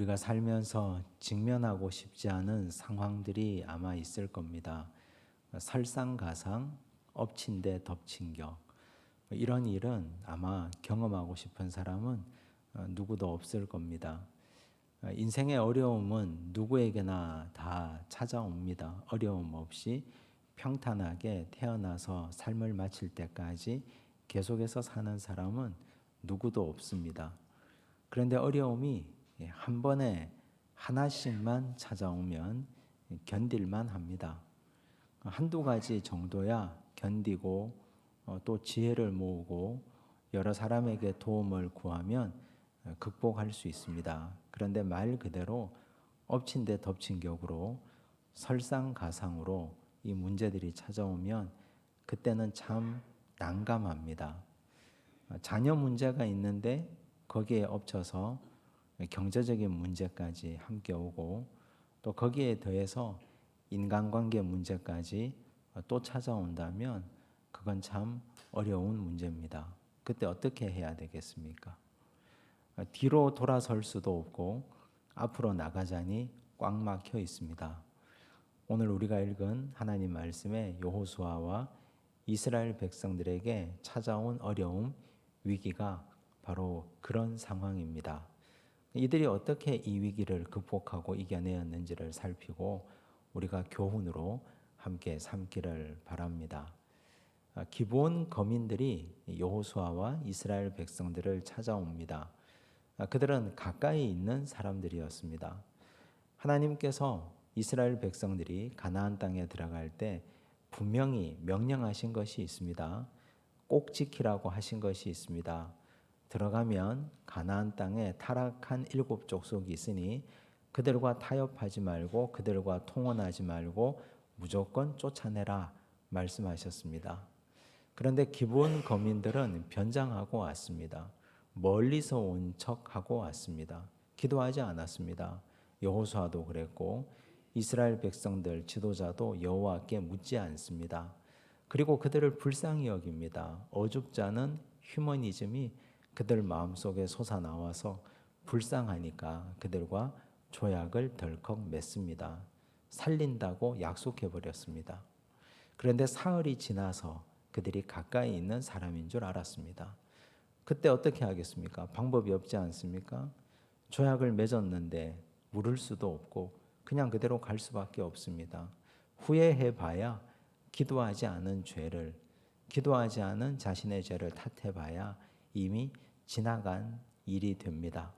우리가 살면서 직면하고 싶지 않은 상황들이 아마 있을 겁니다. 설상가상, 엎친 데 덮친 격. 이런 일은 아마 경험하고 싶은 사람은 누구도 없을 겁니다. 인생의 어려움은 누구에게나 다 찾아옵니다. 어려움 없이 평탄하게 태어나서 삶을 마칠 때까지 계속해서 사는 사람은 누구도 없습니다. 그런데 어려움이 한 번에 하나씩만 찾아오면 견딜만 합니다. 한두 가지 정도야 견디고 또 지혜를 모으고 여러 사람에게 도움을 구하면 극복할 수 있습니다. 그런데 말 그대로 엎친 데 덮친 격으로 설상가상으로 이 문제들이 찾아오면 그때는 참 난감합니다. 자녀 문제가 있는데 거기에 엎쳐서 경제적인 문제까지 함께 오고 또 거기에 더해서 인간관계 문제까지 또 찾아온다면 그건 참 어려운 문제입니다. 그때 어떻게 해야 되겠습니까? 뒤로 돌아설 수도 없고 앞으로 나가자니 꽉 막혀 있습니다. 오늘 우리가 읽은 하나님 말씀의 여호수아와 이스라엘 백성들에게 찾아온 어려움, 위기가 바로 그런 상황입니다. 이들이 어떻게 이 위기를 극복하고 이겨내었는지를 살피고 우리가 교훈으로 함께 삼기를 바랍니다. 기브온 거민들이 여호수아와 이스라엘 백성들을 찾아옵니다. 그들은 가까이 있는 사람들이었습니다. 하나님께서 이스라엘 백성들이 가나안 땅에 들어갈 때 분명히 명령하신 것이 있습니다. 꼭 지키라고 하신 것이 있습니다. 들어가면 가나안 땅에 타락한 7 족속이 있으니 그들과 타협하지 말고 그들과 통혼하지 말고 무조건 쫓아내라 말씀하셨습니다. 그런데 기브온 거민들은 변장하고 왔습니다. 멀리서 온 척하고 왔습니다. 기도하지 않았습니다. 여호수아도 그랬고 이스라엘 백성들 지도자도 여호와께 묻지 않습니다. 그리고 그들을 불쌍히 여깁니다. 어줍잖은 휴머니즘이 그들 마음속에 솟아나와서 불쌍하니까 그들과 조약을 덜컥 맺습니다. 살린다고 약속해버렸습니다. 그런데 사흘이 지나서 그들이 가까이 있는 사람인 줄 알았습니다. 그때 어떻게 하겠습니까? 방법이 없지 않습니까? 조약을 맺었는데 물을 수도 없고 그냥 그대로 갈 수밖에 없습니다. 후회해봐야 기도하지 않은 죄를, 기도하지 않은 자신의 죄를 탓해봐야 이미 지나간 일이 됩니다.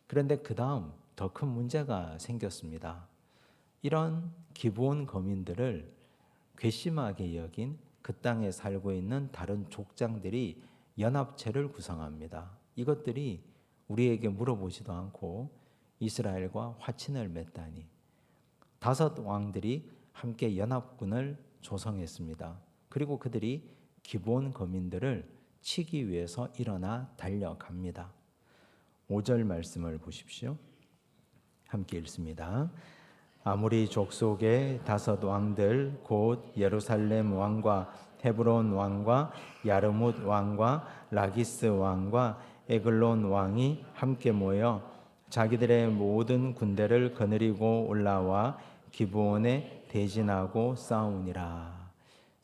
그런데 그 다음 더 큰 문제가 생겼습니다. 이런 기브온 거민들을 괘씸하게 여긴 그 땅에 살고 있는 다른 족장들이 연합체를 구성합니다. 이것들이 우리에게 물어보지도 않고 이스라엘과 화친을 맺다니 5 왕들이 함께 연합군을 조성했습니다. 그리고 그들이 기브온 거민들을 치기 위해서 일어나 달려갑니다. 5절 말씀을 보십시오. 함께 읽습니다. 아모리 족속의 5 왕들 곧 예루살렘 왕과 헤브론 왕과 야르뭇 왕과 라기스 왕과 에글론 왕이 함께 모여 자기들의 모든 군대를 거느리고 올라와 기브온에 대진하고 싸우니라.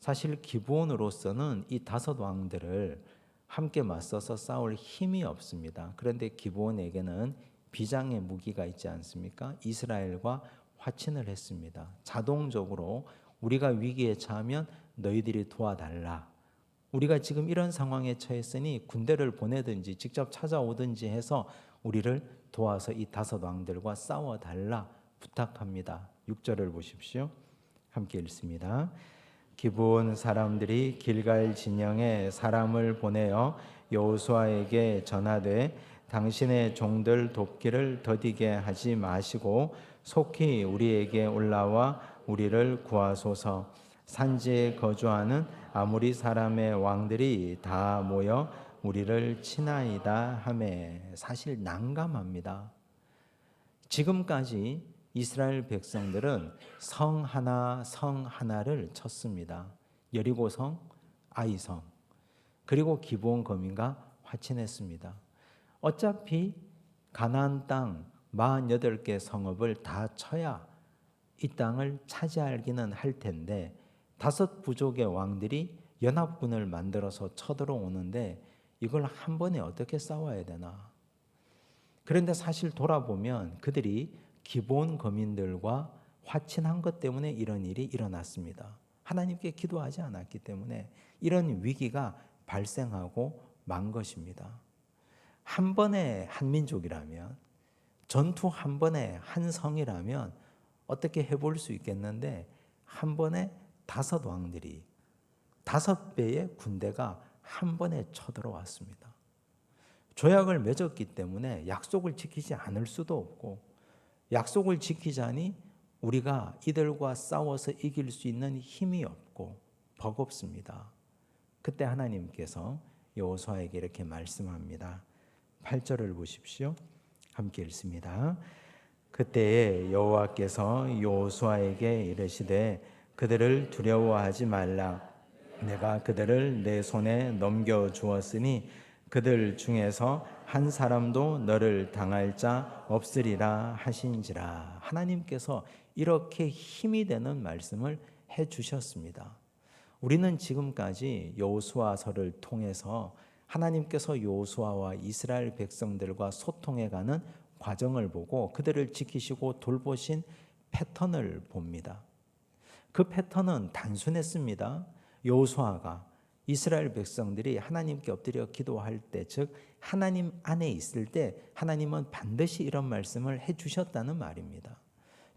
사실 기브온으로서는 이 5 왕들을 함께 맞서서 싸울 힘이 없습니다. 그런데 기브온에게는 비장의 무기가 있지 않습니까? 이스라엘과 화친을 했습니다. 자동적으로 우리가 위기에 처하면 너희들이 도와달라. 우리가 지금 이런 상황에 처했으니 군대를 보내든지 직접 찾아오든지 해서 우리를 도와서 이 5 왕들과 싸워달라 부탁합니다. 6절을 보십시오. 함께 읽습니다. 기브온 사람들이 길갈 진영에 사람을 보내어 여호수아에게 전하되 당신의 종들 돕기를 더디게 하지 마시고 속히 우리에게 올라와 우리를 구하소서. 산지에 거주하는 아모리 사람의 왕들이 다 모여 우리를 치나이다 하매. 사실 난감합니다. 지금까지 이스라엘 백성들은 성 하나를 쳤습니다. 여리고성, 아이성, 그리고 기브온 거민과 화친했습니다. 어차피 가나안 땅 48개 성읍을 다 쳐야 이 땅을 차지하기는 할 텐데 5 부족의 왕들이 연합군을 만들어서 쳐들어오는데 이걸 한 번에 어떻게 싸워야 되나? 그런데 사실 돌아보면 그들이 기본 거민들과 화친한 것 때문에 이런 일이 일어났습니다. 하나님께 기도하지 않았기 때문에 이런 위기가 발생하고 만 것입니다. 한 번의 한 민족이라면, 전투 한 번의 한 성이라면 어떻게 해볼 수 있겠는데 한 번에 5 왕들이 5배의 군대가 한 번에 쳐들어왔습니다. 조약을 맺었기 때문에 약속을 지키지 않을 수도 없고, 약속을 지키자니 우리가 이들과 싸워서 이길 수 있는 힘이 없고 버겁습니다. 그때 하나님께서 여호수아에게 이렇게 말씀합니다. 8절을 보십시오. 함께 읽습니다. 그때에 여호와께서 여호수아에게 이르시되 그들을 두려워하지 말라. 내가 그들을 내 손에 넘겨 주었으니 그들 중에서 한 사람도 너를 당할 자 없으리라 하신지라. 하나님께서 이렇게 힘이 되는 말씀을 해 주셨습니다. 우리는 지금까지 여호수아서를 통해서 하나님께서 여호수아와 이스라엘 백성들과 소통해가는 과정을 보고 그들을 지키시고 돌보신 패턴을 봅니다. 그 패턴은 단순했습니다. 여호수아가 이스라엘 백성들이 하나님께 엎드려 기도할 때, 즉 하나님 안에 있을 때 하나님은 반드시 이런 말씀을 해주셨다는 말입니다.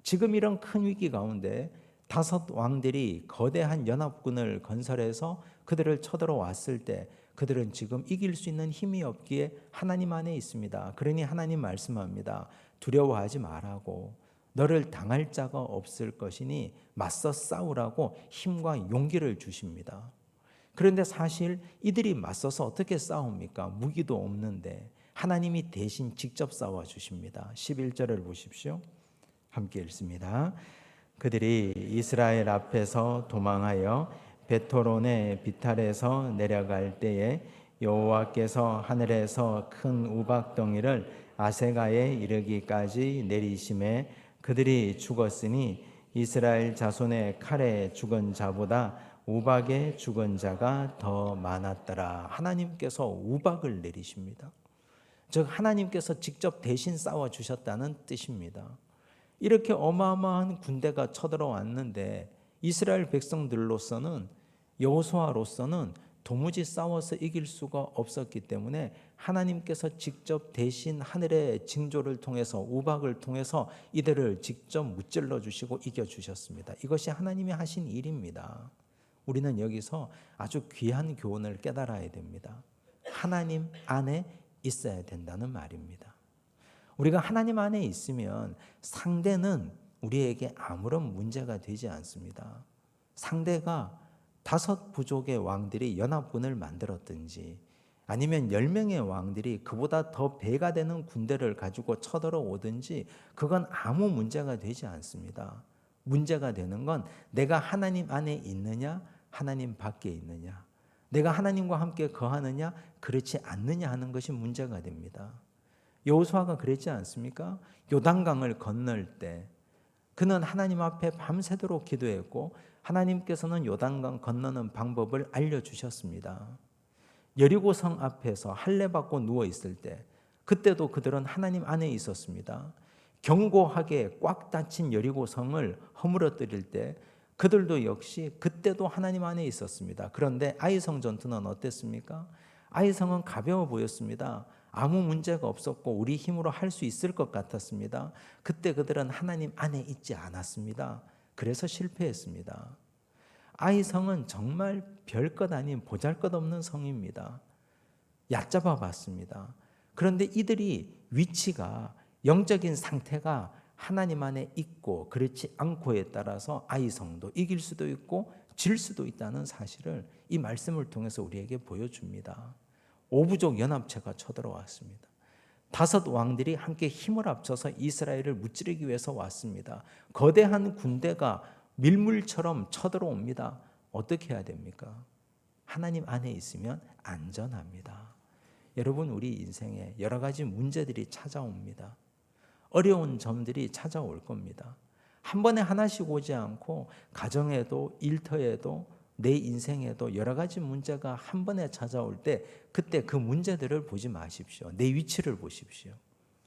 지금 이런 큰 위기 가운데 5 왕들이 거대한 연합군을 건설해서 그들을 쳐들어왔을 때 그들은 지금 이길 수 있는 힘이 없기에 하나님 안에 있습니다. 그러니 하나님 말씀합니다. 두려워하지 말라고, 너를 당할 자가 없을 것이니 맞서 싸우라고 힘과 용기를 주십니다. 그런데 사실 이들이 맞서서 어떻게 싸웁니까? 무기도 없는데 하나님이 대신 직접 싸워 주십니다. 11절을 보십시오. 함께 읽습니다. 그들이 이스라엘 앞에서 도망하여 베토론의 비탈에서 내려갈 때에 여호와께서 하늘에서 큰 우박덩이를 아세가에 이르기까지 내리심에 그들이 죽었으니 이스라엘 자손의 칼에 죽은 자보다 우박에 죽은 자가 더 많았더라. 하나님께서 우박을 내리십니다. 즉 하나님께서 직접 대신 싸워 주셨다는 뜻입니다. 이렇게 어마어마한 군대가 쳐들어왔는데 이스라엘 백성들로서는, 여호수아로서는 도무지 싸워서 이길 수가 없었기 때문에 하나님께서 직접 대신 하늘의 징조를 통해서, 우박을 통해서 이들을 직접 무찔러 주시고 이겨 주셨습니다. 이것이 하나님이 하신 일입니다. 우리는 여기서 아주 귀한 교훈을 깨달아야 됩니다. 하나님 안에 있어야 된다는 말입니다. 우리가 하나님 안에 있으면 상대는 우리에게 아무런 문제가 되지 않습니다. 상대가 5 부족의 왕들이 연합군을 만들었든지 아니면 10명의 왕들이 그보다 더 배가 되는 군대를 가지고 쳐들어오든지 그건 아무 문제가 되지 않습니다. 문제가 되는 건 내가 하나님 안에 있느냐, 하나님 밖에 있느냐, 내가 하나님과 함께 거하느냐, 그렇지 않느냐 하는 것이 문제가 됩니다. 여호수아가 그랬지 않습니까? 요단강을 건널 때 그는 하나님 앞에 밤새도록 기도했고 하나님께서는 요단강 건너는 방법을 알려주셨습니다. 여리고성 앞에서 할례받고 누워있을 때 그때도 그들은 하나님 안에 있었습니다. 견고하게 꽉 닫힌 여리고성을 허물어뜨릴 때 그들도 역시 그때도 하나님 안에 있었습니다. 그런데 아이성 전투는 어땠습니까? 아이성은 가벼워 보였습니다. 아무 문제가 없었고 우리 힘으로 할 수 있을 것 같았습니다. 그때 그들은 하나님 안에 있지 않았습니다. 그래서 실패했습니다. 아이성은 정말 별것 아닌 보잘것없는 성입니다. 얕잡아 봤습니다. 그런데 이들이 위치가, 영적인 상태가 하나님 안에 있고 그렇지 않고에 따라서 아이성도 이길 수도 있고 질 수도 있다는 사실을 이 말씀을 통해서 우리에게 보여줍니다. 5부족 연합체가 쳐들어왔습니다. 5 왕들이 함께 힘을 합쳐서 이스라엘을 무찌르기 위해서 왔습니다. 거대한 군대가 밀물처럼 쳐들어옵니다. 어떻게 해야 됩니까? 하나님 안에 있으면 안전합니다. 여러분, 우리 인생에 여러 가지 문제들이 찾아옵니다. 어려운 점들이 찾아올 겁니다. 한 번에 하나씩 오지 않고 가정에도 일터에도 내 인생에도 여러 가지 문제가 한 번에 찾아올 때 그때 그 문제들을 보지 마십시오. 내 위치를 보십시오.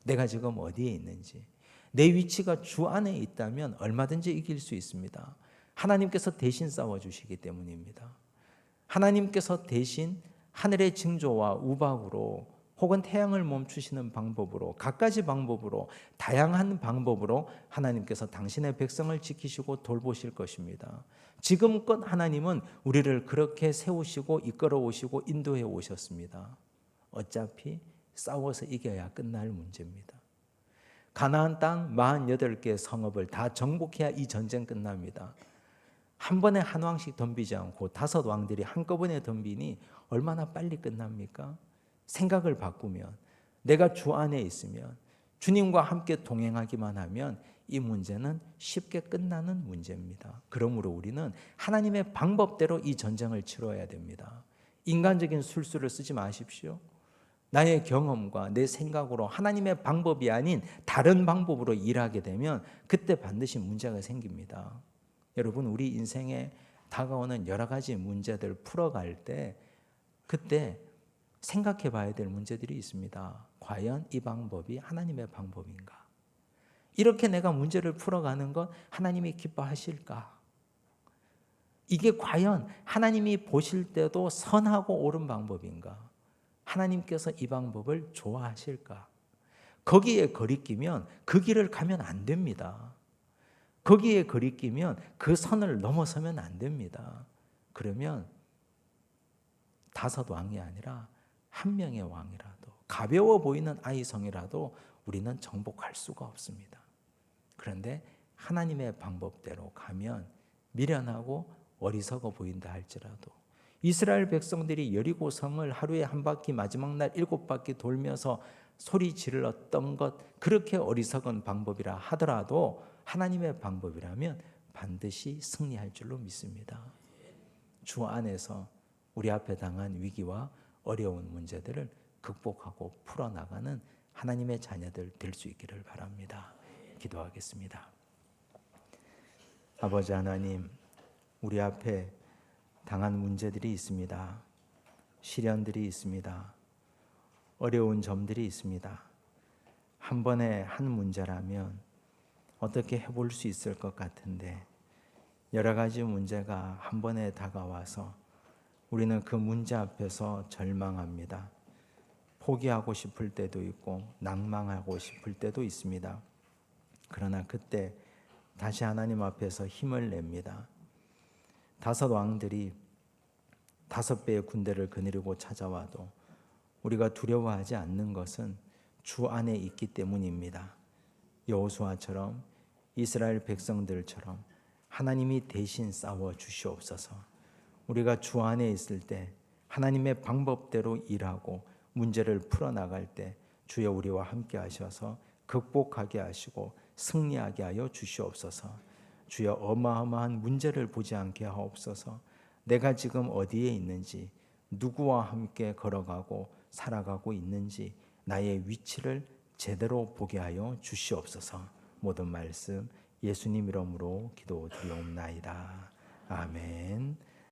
내가 지금 어디에 있는지. 내 위치가 주 안에 있다면 얼마든지 이길 수 있습니다. 하나님께서 대신 싸워주시기 때문입니다. 하나님께서 대신 하늘의 징조와 우박으로 혹은 태양을 멈추시는 방법으로 갖가지 방법으로 다양한 방법으로 하나님께서 당신의 백성을 지키시고 돌보실 것입니다. 지금껏 하나님은 우리를 그렇게 세우시고 이끌어 오시고 인도해 오셨습니다. 어차피 싸워서 이겨야 끝날 문제입니다. 가나안 땅 48개 성읍을 다 정복해야 이 전쟁 끝납니다. 한 번에 한 왕씩 덤비지 않고 5 왕들이 한꺼번에 덤비니 얼마나 빨리 끝납니까? 생각을 바꾸면, 내가 주 안에 있으면, 주님과 함께 동행하기만 하면 이 문제는 쉽게 끝나는 문제입니다. 그러므로 우리는 하나님의 방법대로 이 전쟁을 치러야 됩니다. 인간적인 술수를 쓰지 마십시오. 나의 경험과 내 생각으로 하나님의 방법이 아닌 다른 방법으로 일하게 되면 그때 반드시 문제가 생깁니다. 여러분, 우리 인생에 다가오는 여러 가지 문제들 풀어갈 때 그때 생각해 봐야 될 문제들이 있습니다. 과연 이 방법이 하나님의 방법인가? 이렇게 내가 문제를 풀어가는 것 하나님이 기뻐하실까? 이게 과연 하나님이 보실 때도 선하고 옳은 방법인가? 하나님께서 이 방법을 좋아하실까? 거기에 거리끼면 그 길을 가면 안 됩니다. 거기에 거리끼면 그 선을 넘어서면 안 됩니다. 그러면 5 왕이 아니라 1 명의 왕이라도, 가벼워 보이는 아이성이라도 우리는 정복할 수가 없습니다. 그런데 하나님의 방법대로 가면 미련하고 어리석어 보인다 할지라도 이스라엘 백성들이 여리고 성을 하루에 한 바퀴 마지막 날 7바퀴 돌면서 소리 질렀던 것, 그렇게 어리석은 방법이라 하더라도 하나님의 방법이라면 반드시 승리할 줄로 믿습니다. 주 안에서 우리 앞에 당한 위기와 어려운 문제들을 극복하고 풀어나가는 하나님의 자녀들 될 수 있기를 바랍니다. 기도하겠습니다. 아버지 하나님, 우리 앞에 당한 문제들이 있습니다. 시련들이 있습니다. 어려운 점들이 있습니다. 한 번에 한 문제라면 어떻게 해볼 수 있을 것 같은데 여러 가지 문제가 한 번에 다가와서 우리는 그 문제 앞에서 절망합니다. 포기하고 싶을 때도 있고 낭망하고 싶을 때도 있습니다. 그러나 그때 다시 하나님 앞에서 힘을 냅니다. 5 왕들이 5배의 군대를 거느리고 찾아와도 우리가 두려워하지 않는 것은 주 안에 있기 때문입니다. 여호수아처럼 이스라엘 백성들처럼 하나님이 대신 싸워 주시옵소서. 우리가 주 안에 있을 때 하나님의 방법대로 일하고 문제를 풀어나갈 때 주여 우리와 함께 하셔서 극복하게 하시고 승리하게 하여 주시옵소서. 주여 어마어마한 문제를 보지 않게 하옵소서. 내가 지금 어디에 있는지, 누구와 함께 걸어가고 살아가고 있는지 나의 위치를 제대로 보게 하여 주시옵소서. 모든 말씀 예수님 이름으로 기도드리옵나이다. 아멘.